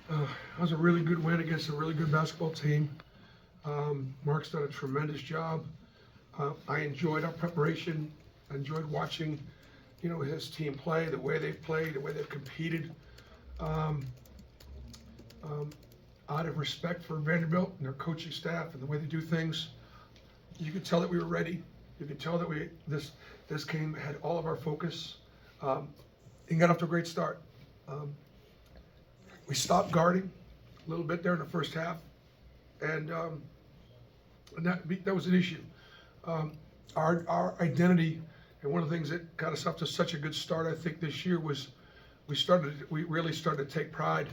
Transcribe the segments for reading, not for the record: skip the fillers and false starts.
That was a really good win against a really good basketball team. Mark's done a tremendous job. I enjoyed our preparation. I enjoyed watching, his team play, the way they've played, the way they've competed. Um, Out of respect for Vanderbilt and their coaching staff and the way they do things, you could tell that we were ready. You could tell that this game had all of our focus, and got off to a great start. Um, we stopped guarding a little bit there in the first half, and that was an issue. Our identity, and one of the things that got us off to such a good start, I think, this year was we really started to take pride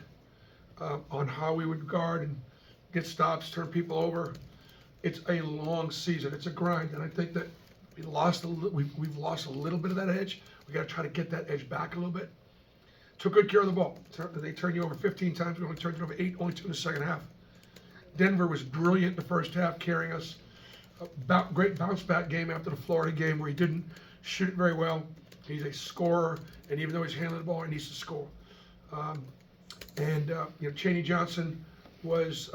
on how we would guard and get stops, turn people over. It's a long season. It's a grind, and I think that we've lost a little bit of that edge. We got to try to get that edge back a little bit. Took good care of the ball. They turned you over 15 times. We only turned you over 8, only 2 in the second half. Denver was brilliant in the first half, carrying us. Great bounce back game after the Florida game where he didn't shoot it very well. He's a scorer, and even though he's handling the ball, he needs to score. Chaney Johnson was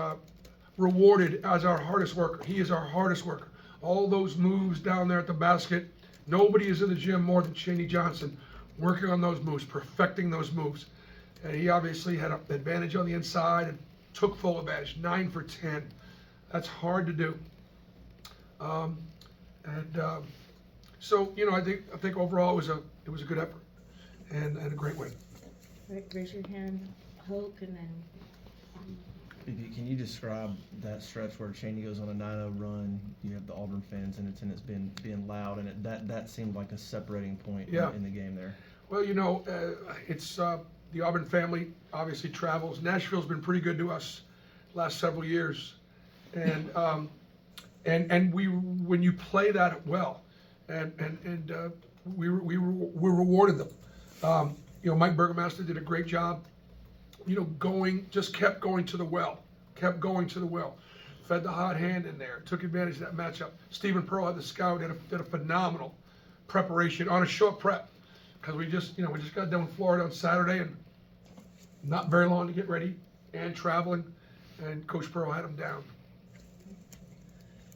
rewarded as our hardest worker. He is our hardest worker. All those moves down there at the basket, nobody is in the gym more than Chaney Johnson, working on those moves, perfecting those moves. And he obviously had an advantage on the inside and took full advantage, 9 for 10. That's hard to do. So I think overall it was a good effort and a great win. Right, raise your hand, Hulk, and then. Can you describe that stretch where Chaney goes on a 9-0 run? You have the Auburn fans in attendance being loud, and that seemed like a separating point in the game there. Well, it's the Auburn family obviously travels. Nashville's been pretty good to us last several years, and when you play that well, we rewarded them. Mike Burgomaster did a great job. Kept going to the well, fed the hot hand in there, took advantage of that matchup. Stephen Pearl had the scout, did a phenomenal preparation on a short prep, because we just got done with Florida on Saturday and not very long to get ready and traveling, and Coach Pearl had them down.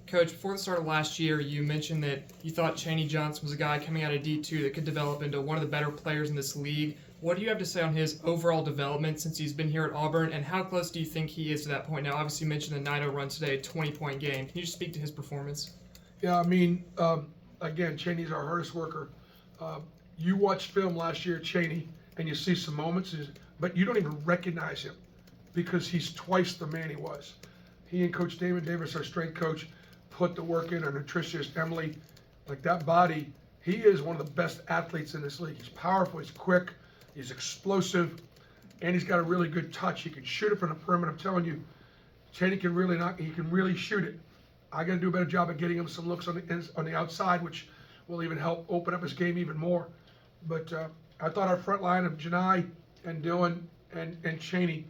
Coach, before the start of last year, you mentioned that you thought Chaney Johnson was a guy coming out of D2 that could develop into one of the better players in this league. What do you have to say on his overall development since he's been here at Auburn, and how close do you think he is to that point now? Obviously, you mentioned the 9-0 run today, a 20-point game. Can you just speak to his performance? Yeah, again, Chaney's our hardest worker. You watched film last year, Chaney, and you see some moments, but you don't even recognize him because he's twice the man he was. He and Coach Damon Davis, our strength coach, put the work in. Our nutritionist, Emily, like that body, he is one of the best athletes in this league. He's powerful, he's quick, he's explosive, and he's got a really good touch. He can shoot it from the perimeter. I'm telling you, Chaney can really shoot it. I got to do a better job of getting him some looks on the outside, which will even help open up his game even more. But I thought our front line of Janai and Dylan and Chaney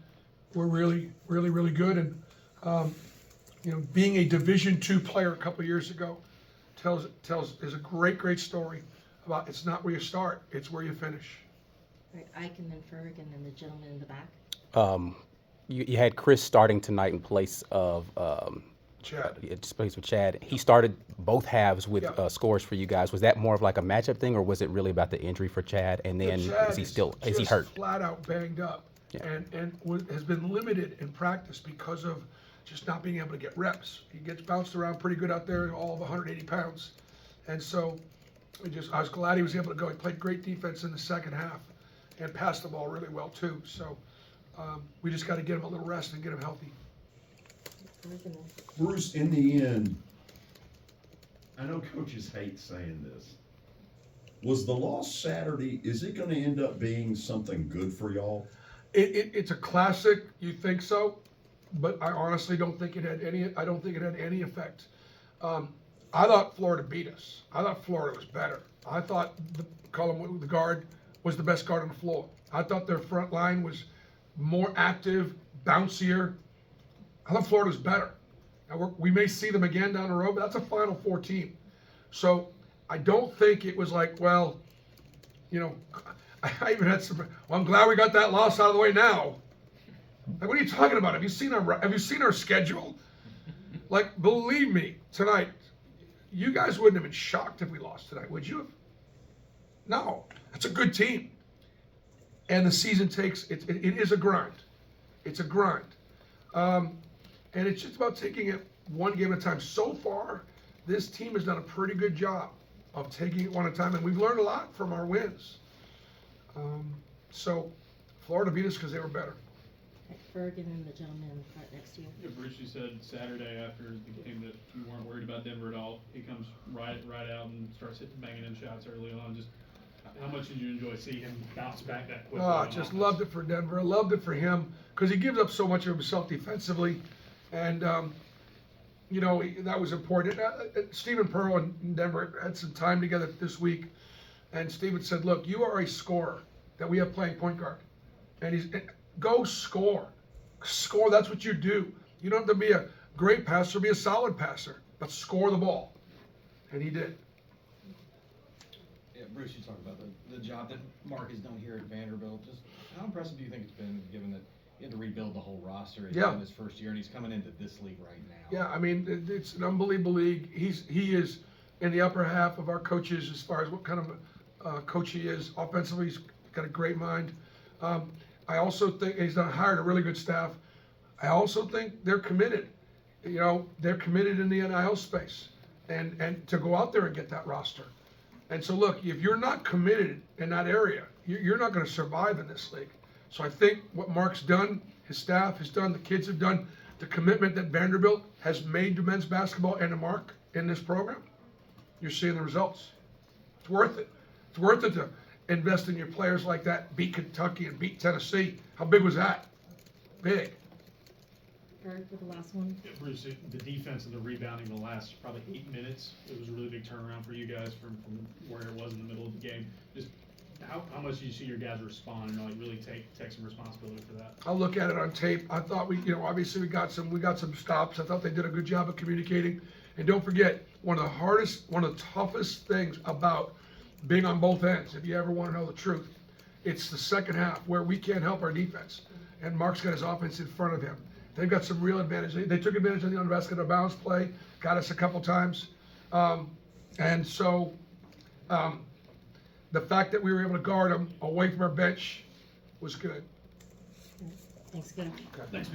were really, really, really good. And being a Division II player a couple years ago is a great story about it's not where you start, it's where you finish. Right, Ike and then Ferg, and then the gentleman in the back. You had Chris starting tonight in place of Chad. Place with Chad. He started both halves with scores for you guys. Was that more of like a matchup thing, or was it really about the injury for Chad? And then is he hurt? Flat out banged up, and has been limited in practice because of just not being able to get reps. He gets bounced around pretty good out there, all of 180 pounds, and so I was glad he was able to go. He played great defense in the second half and passed the ball really well too. So we just got to get him a little rest and get him healthy. Bruce, in the end, I know coaches hate saying this. Was the loss Saturday, is it going to end up being something good for y'all? It's a classic. You think so, but I honestly don't think it had any. I don't think it had any effect. I thought Florida beat us. I thought Florida was better. I thought the guard was the best guard on the floor. I thought their front line was more active, bouncier. I thought Florida was better. Now we may see them again down the road, but that's a Final Four team. So I don't think it was like, well, I even had some. Well, I'm glad we got that loss out of the way now. Like, what are you talking about? Have you seen our schedule? Like, believe me, tonight, you guys wouldn't have been shocked if we lost tonight, would you have? No, it's a good team. And the season it is a grind. It's a grind. And it's just about taking it one game at a time. So far, this team has done a pretty good job of taking it one at a time, and we've learned a lot from our wins. So Florida beat us because they were better. Ferg and then the gentleman in the front next to you. Yeah, Bruce, you said Saturday after the game that you weren't worried about Denver at all. He comes right out and starts banging in shots early on. Just how much did you enjoy seeing him bounce back that quickly? Oh, just loved it for Denver. I loved it for him because he gives up so much of himself defensively, and that was important. Stephen Pearl and Denver had some time together this week, and Stephen said, "Look, you are a scorer that we have playing point guard, and go score. Score. That's what you do. You don't have to be a great passer, be a solid passer, but score the ball," and he did. Yeah, Bruce, you talked about the job that Mark has done here at Vanderbilt. Just how impressive do you think it's been, given that he had to rebuild the whole roster in his first year, and he's coming into this league right now? Yeah, I mean, it's an unbelievable league. He is in the upper half of our coaches as far as what kind of coach he is. Offensively, he's got a great mind. I also think he's hired a really good staff. I also think they're committed. They're committed in the NIL space and to go out there and get that roster. And so, look, if you're not committed in that area, you're not going to survive in this league. So I think what Mark's done, his staff has done, the kids have done, the commitment that Vanderbilt has made to men's basketball and to Mark in this program, you're seeing the results. It's worth it. It's worth it to invest in your players like that, beat Kentucky and beat Tennessee. How big was that? Big. Ferg for the last one. Yeah, Bruce, the defense and the rebounding the last probably 8 minutes, it was a really big turnaround for you guys from where it was in the middle of the game. Just how much did you see your guys respond and really take some responsibility for that? I'll look at it on tape. I thought obviously we got some stops. I thought they did a good job of communicating. And don't forget, one of the toughest things about being on both ends, if you ever want to know the truth, it's the second half where we can't help our defense. And Mark's got his offense in front of him. They've got some real advantage. They took advantage of the unbasket of bounds play, got us a couple times. And so the fact that we were able to guard them away from our bench was good. Thanks again. Thanks,